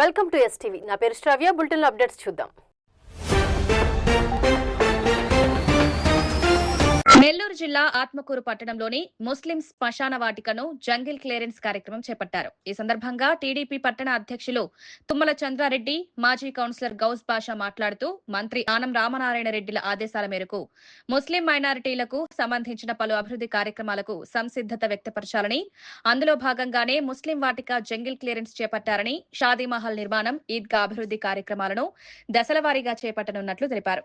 Welcome to STV. నా పేరు శ్రావ్య. Bulletin updates చూద్దాం. నెల్లూరు జిల్లా ఆత్మకూరు పట్టణంలోని ముస్లిం శ్మశాన వాటికను జంగిల్ క్లియరెన్స్ కార్యక్రమం చేపట్టారు. ఈ సందర్భంగా టీడీపీ పట్టణ అధ్యక్షులు తుమ్మల చంద్రారెడ్డి, మాజీ కౌన్సిలర్ గౌస్ బాషా మాట్లాడుతూ మంత్రి ఆనం రామనారాయణ రెడ్డిల ఆదేశాల మేరకు ముస్లిం మైనారిటీలకు సంబంధించిన పలు అభివృద్ధి కార్యక్రమాలకు సంసిద్ధత వ్యక్తపరచాలని, అందులో భాగంగానే ముస్లిం వాటిక జంగిల్ క్లియరెన్స్ చేపట్టారని, షాదీ మహల్ నిర్మాణం, ఈద్గా అభివృద్ధి కార్యక్రమాలను దశలవారీగా చేపట్టనున్నట్లు తెలిపారు.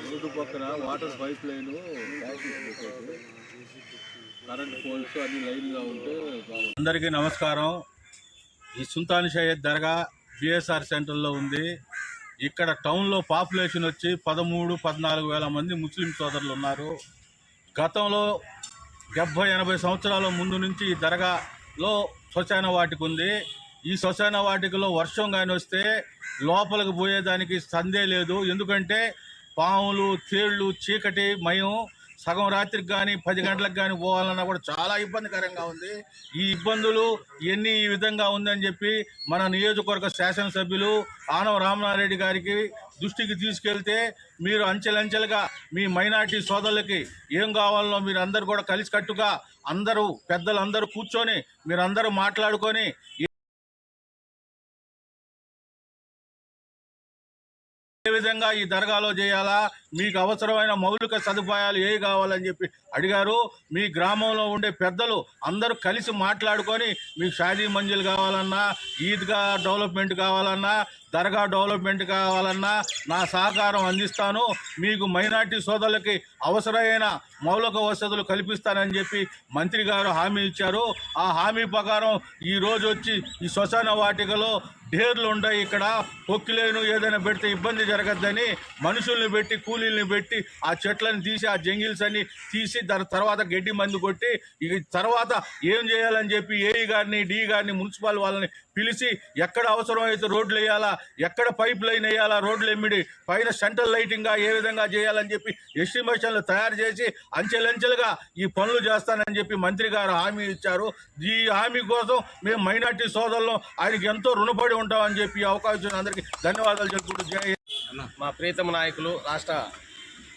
రోడ్డు పక్కన water pipe line, current poles అన్ని లైన్గా ఉంటే బాగుంది. అందరికీ నమస్కారం. ఈ సుల్తాన్ షాయద్ దర్గా బిఎస్ఆర్ సెంటర్లో ఉంది. ఇక్కడ టౌన్లో పాపులేషన్ వచ్చి 13-14 వేల మంది ముస్లిం సోదరులు ఉన్నారు. గతంలో 70-80 సంవత్సరాల ముందు నుంచి ఈ దర్గాలో శ్మశాన వాటిక ఉంది. ఈ శ్మశాన వాటికలో వర్షం కానీ వస్తే లోపలికి పోయేదానికి సందే లేదు. ఎందుకంటే పాములు, తేళ్లు, చీకటి మయం, సగం రాత్రికి కానీ 10 గంటలకు కానీ పోవాలన్నా కూడా చాలా ఇబ్బందికరంగా ఉంది. ఈ ఇబ్బందులు ఎన్ని ఈ విధంగా ఉందని చెప్పి మన నియోజకవర్గ శాసనసభ్యులు ఆనం రామనారెడ్డి గారికి దృష్టికి తీసుకెళ్తే, మీరు అంచెలంచెలుగా మీ మైనార్టీ సోదరులకి ఏం కావాలనో మీరు అందరూ కూడా కలిసికట్టుగా అందరూ పెద్దలందరూ కూర్చొని మీరందరూ మాట్లాడుకొని ఏ విధంగా ఈ దర్గాలో చేయాలా, మీకు అవసరమైన మౌలిక సదుపాయాలు ఏ కావాలని చెప్పి అడిగారు. మీ గ్రామంలో ఉండే పెద్దలు అందరూ కలిసి మాట్లాడుకొని మీకు షాదీ మంజిల్ కావాలన్నా, ఈద్గా డెవలప్మెంట్ కావాలన్నా, దర్గా డెవలప్మెంట్ కావాలన్నా నా సహకారం అందిస్తాను. మీకు మైనార్టీ సోదరులకి అవసరమైన మౌలిక వసతులు కల్పిస్తానని చెప్పి మంత్రి గారు హామీ ఇచ్చారు. ఆ హామీ ప్రకారం ఈరోజు వచ్చి ఈ శ్మశాన వాటికలో ఢేర్లు ఉంటాయి. ఇక్కడ పొక్కిలేను ఏదైనా పెడితే ఇబ్బంది జరగద్దని మనుషుల్ని పెట్టి, కూలీల్ని పెట్టి ఆ చెట్లను తీసి, ఆ జంగిల్స్ అన్ని తీసి దాని తర్వాత గడ్డి మందు కొట్టి, ఇక తర్వాత ఏం చేయాలని చెప్పి ఏఈ గారిని, డి గారిని, మున్సిపల్ వాళ్ళని పిలిచి ఎక్కడ అవసరమైతే రోడ్లు వేయాలా, ఎక్కడ పైప్ లైన్ వేయాలా, రోడ్లు ఎమ్మిడి పైన సెంట్రల్ లైటింగ్గా ఏ విధంగా చేయాలని చెప్పి ఎస్టిమేషన్లు తయారు చేసి అంచెలంచెలుగా ఈ పనులు చేస్తానని చెప్పి మంత్రి గారు హామీ ఇచ్చారు. ఈ హామీ కోసం మేము మైనార్టీ సోదరులు ఆయనకి ఎంతో రుణపడి ఉంటామని చెప్పి అవకాశం అందరికీ ధన్యవాదాలు చెప్పుకుంటూ జై. మా ప్రీతమ నాయకులు రాష్ట్ర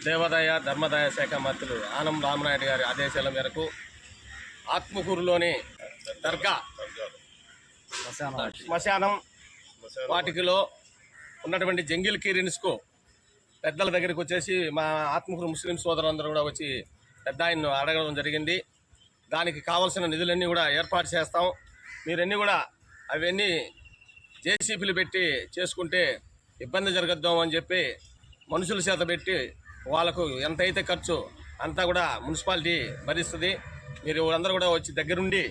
దేవాదాయ ధర్మాదాయ శాఖ మంత్రులు ఆనం రామనాయుడు గారి ఆదేశాల మేరకు ఆత్మకూరులోని దర్గా శ్మశానం వాటికలో ఉన్నటువంటి జంగిల్ క్లియరెన్స్కు పెద్దల దగ్గరికి వచ్చేసి మా ఆత్మకూరు ముస్లిం సోదరులందరూ కూడా వచ్చి పెద్ద ఆయన్ను అడగడం జరిగింది. దానికి కావాల్సిన నిధులన్నీ కూడా ఏర్పాటు చేస్తాం. మీరన్నీ కూడా అవన్నీ జేసీపీలు పెట్టి చేసుకుంటే ఇబ్బంది జరగద్దాం అని చెప్పి మనుషుల చేత పెట్టి వాళ్ళకు ఎంతైతే ఖర్చు అంతా కూడా మున్సిపాలిటీ భరిస్తుంది. మీరు అందరూ కూడా వచ్చి దగ్గరుండి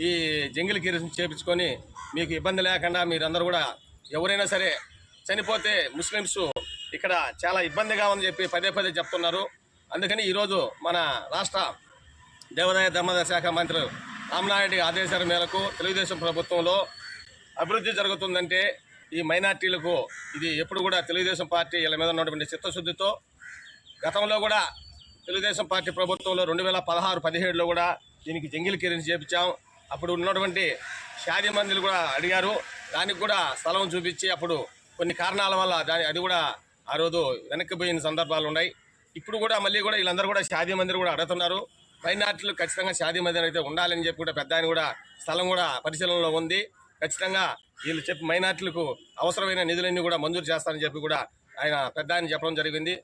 ఈ జంగిల్ క్లియరెన్స్ చేయించుకొని మీకు ఇబ్బంది లేకుండా మీరందరూ కూడా ఎవరైనా సరే చనిపోతే ముస్లిమ్స్ ఇక్కడ చాలా ఇబ్బందిగా ఉందని చెప్పి పదే పదే చెప్తున్నారు. అందుకని ఈరోజు మన రాష్ట్ర దేవాదాయ ధర్మాదాయ శాఖ మంత్రి రామనాయుడి ఆదేశాల మేరకు తెలుగుదేశం ప్రభుత్వంలో అభివృద్ధి జరుగుతుందంటే ఈ మైనార్టీలకు ఇది ఎప్పుడు కూడా తెలుగుదేశం పార్టీ వీళ్ళ మీద ఉన్నటువంటి చిత్తశుద్ధితో గతంలో కూడా తెలుగుదేశం పార్టీ ప్రభుత్వంలో 2016-17లో కూడా దీనికి జంగిల్ క్లియరెన్స్ చేయించాం. అప్పుడు ఉన్నటువంటి షాదీ మందిలు కూడా అడిగారు. దానికి కూడా స్థలం చూపించి అప్పుడు కొన్ని కారణాల వల్ల అది కూడా ఆ రోజు వెనక్కిపోయిన సందర్భాలు ఉన్నాయి. ఇప్పుడు కూడా మళ్ళీ కూడా వీళ్ళందరూ కూడా షాదీ మందిర్ కూడా అడుగుతున్నారు. మైనార్టీలు ఖచ్చితంగా షాదీ మందిర్ అయితే ఉండాలని చెప్పి కూడా పెద్ద ఆయన కూడా స్థలం కూడా పరిశీలనలో ఉంది. ఖచ్చితంగా వీళ్ళు చెప్పి మైనార్టీలకు అవసరమైన నిధులన్నీ కూడా మంజూరు చేస్తారని చెప్పి కూడా ఆయన పెద్ద ఆయన చెప్పడం జరిగింది.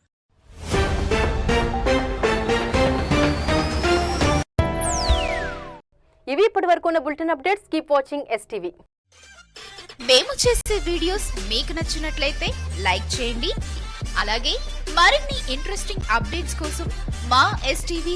ఇవి ఇప్పటి వరకు ఉన్న bulletin updates. Keep watching STV. మేము చేసే వీడియోస్ మీకు నచ్చినట్లయితే లైక్ చేయండి. అలాగే మరిన్ని ఇంట్రెస్టింగ్ అప్డేట్స్ కోసం మా STV